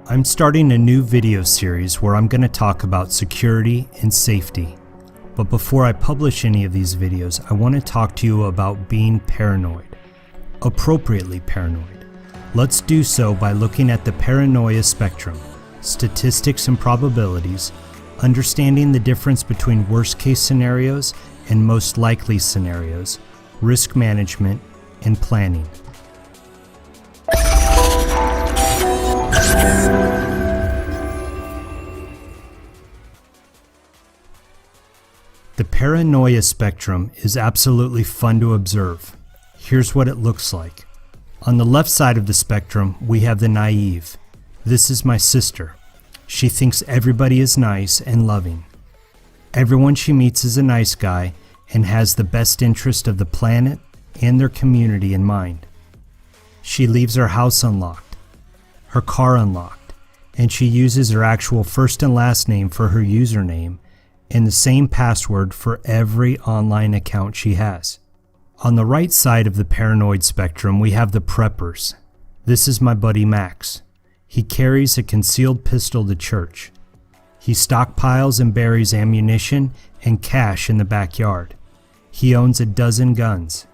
I'm starting a new video series where I'm going to talk about security and safety. But before I publish any of these videos, I want to talk to you about being paranoid. Appropriately paranoid. Let's do so by looking at the paranoia spectrum, statistics and probabilities, understanding the difference between worst-case scenarios and most likely scenarios, risk management, and planning. The paranoia spectrum is absolutely fun to observe. Here's what it looks like. On the left side of the spectrum, we have the naive. This is my sister. She thinks everybody is nice and loving. Everyone she meets is a nice guy and has the best interest of the planet and their community in mind. She leaves her house unlocked, her car unlocked, and she uses her actual first and last name for her username and the same password for every online account she has. On the right side of the paranoid spectrum, we have the preppers. This is my buddy Max. He carries a concealed pistol to church. He stockpiles and buries ammunition and cash in the backyard. He owns a dozen guns.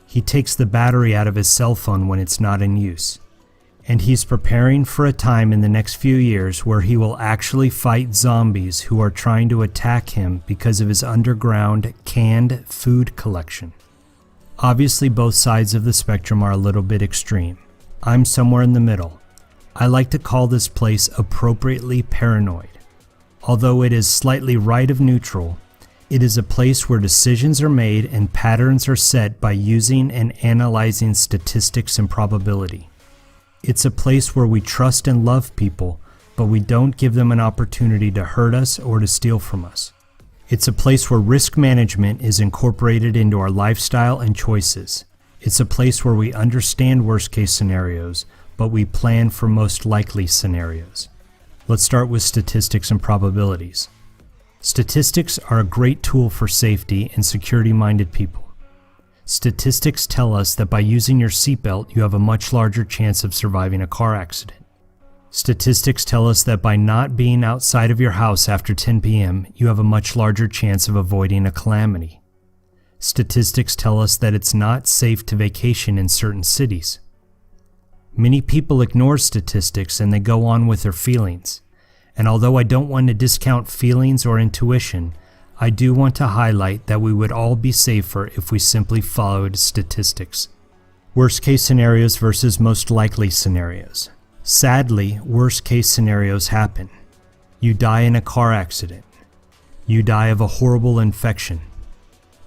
He takes the battery out of his cell phone when it's not in use. And he's preparing for a time in the next few years where he will actually fight zombies who are trying to attack him because of his underground canned food collection. Obviously, both sides of the spectrum are a little bit extreme. I'm somewhere in the middle. I like to call this place appropriately paranoid. Although it is slightly right of neutral, it is a place where decisions are made and patterns are set by using and analyzing statistics and probability. It's a place where we trust and love people, but we don't give them an opportunity to hurt us or to steal from us. It's a place where risk management is incorporated into our lifestyle and choices. It's a place where we understand worst-case scenarios, but we plan for most likely scenarios. Let's start with statistics and probabilities. Statistics are a great tool for safety and security-minded people. Statistics tell us that by using your seatbelt, you have a much larger chance of surviving a car accident. Statistics tell us that by not being outside of your house after 10 p.m., you have a much larger chance of avoiding a calamity. Statistics tell us that it's not safe to vacation in certain cities. Many people ignore statistics and they go on with their feelings. And although I don't want to discount feelings or intuition, I do want to highlight that we would all be safer if we simply followed statistics. Worst case scenarios versus most likely scenarios. Sadly, worst case scenarios happen. You die in a car accident. You die of a horrible infection.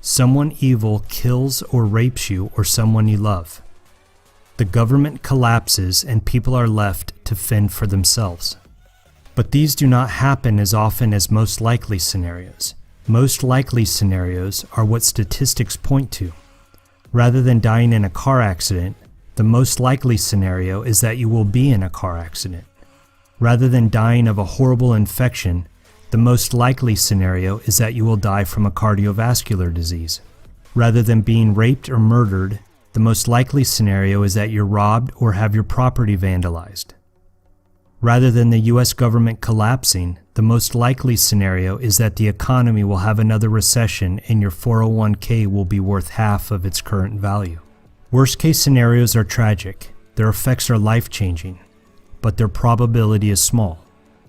Someone evil kills or rapes you or someone you love. The government collapses and people are left to fend for themselves. But these do not happen as often as most likely scenarios. Most likely scenarios are what statistics point to. Rather than dying in a car accident, the most likely scenario is that you will be in a car accident. Rather than dying of a horrible infection, the most likely scenario is that you will die from a cardiovascular disease. Rather than being raped or murdered, the most likely scenario is that you're robbed or have your property vandalized. Rather than the US government collapsing, the most likely scenario is that the economy will have another recession and your 401k will be worth half of its current value. Worst case scenarios are tragic. Their effects are life-changing, but their probability is small.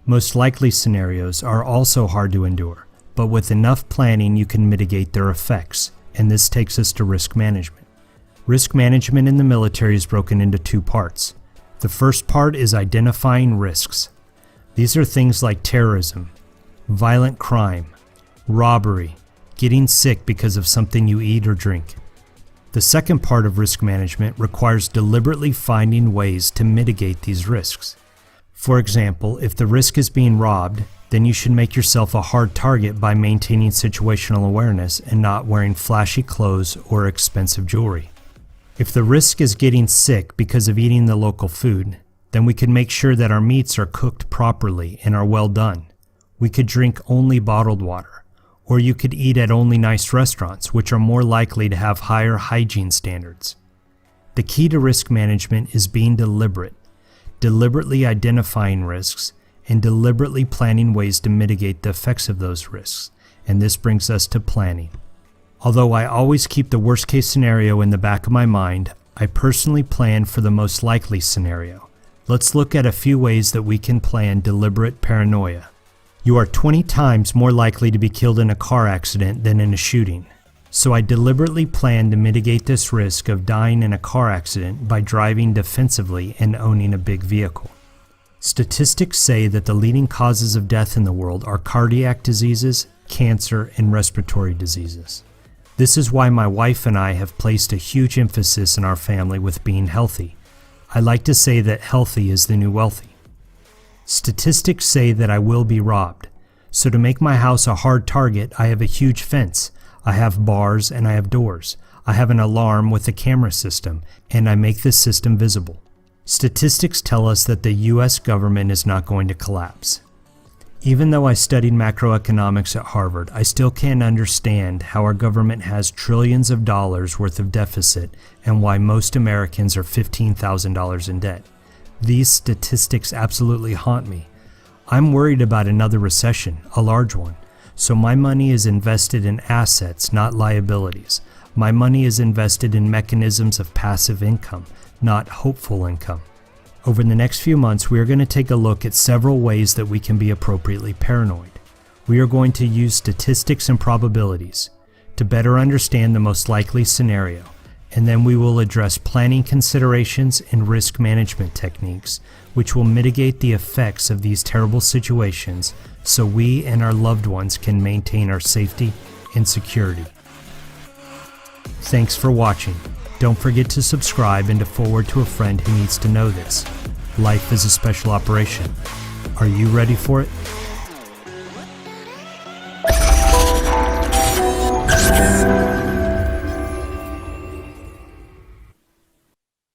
Most likely scenarios are also hard to endure, but with enough planning you can mitigate their effects, and this takes us to risk management. Risk management in the military is broken into two parts. The first part is identifying risks. These are things like terrorism, violent crime, robbery, getting sick because of something you eat or drink. The second part of risk management requires deliberately finding ways to mitigate these risks. For example, if the risk is being robbed, then you should make yourself a hard target by maintaining situational awareness and not wearing flashy clothes or expensive jewelry. If the risk is getting sick because of eating the local food, then we could make sure that our meats are cooked properly and are well done. We could drink only bottled water, or you could eat at only nice restaurants, which are more likely to have higher hygiene standards. The key to risk management is being deliberate. deliberately identifying risks, and deliberately planning ways to mitigate the effects of those risks. And this brings us to planning. Although I always keep the worst case scenario in the back of my mind, I personally plan for the most likely scenario. Let's look at a few ways that we can plan deliberate paranoia. You are 20 times more likely to be killed in a car accident than in a shooting. So I deliberately plan to mitigate this risk of dying in a car accident by driving defensively and owning a big vehicle. Statistics say that the leading causes of death in the world are cardiac diseases, cancer, and respiratory diseases. This is why my wife and I have placed a huge emphasis in our family with being healthy. I like to say that healthy is the new wealthy. Statistics say that I will be robbed. So to make my house a hard target, I have a huge fence. I have bars and I have doors. I have an alarm with a camera system, and I make this system visible. Statistics tell us that the US government is not going to collapse. Even though I studied macroeconomics at Harvard, I still can't understand how our government has trillions of dollars worth of deficit and why most Americans are $15,000 in debt. These statistics absolutely haunt me. I'm worried about another recession, a large one. So my money is invested in assets, not liabilities. My money is invested in mechanisms of passive income, not hopeful income. Over the next few months, we are going to take a look at several ways that we can be appropriately paranoid. We are going to use statistics and probabilities to better understand the most likely scenario, and then we will address planning considerations and risk management techniques, which will mitigate the effects of these terrible situations so we and our loved ones can maintain our safety and security. Thanks for watching. Don't forget to subscribe and to forward to a friend who needs to know this. Life is a special operation. Are you ready for it?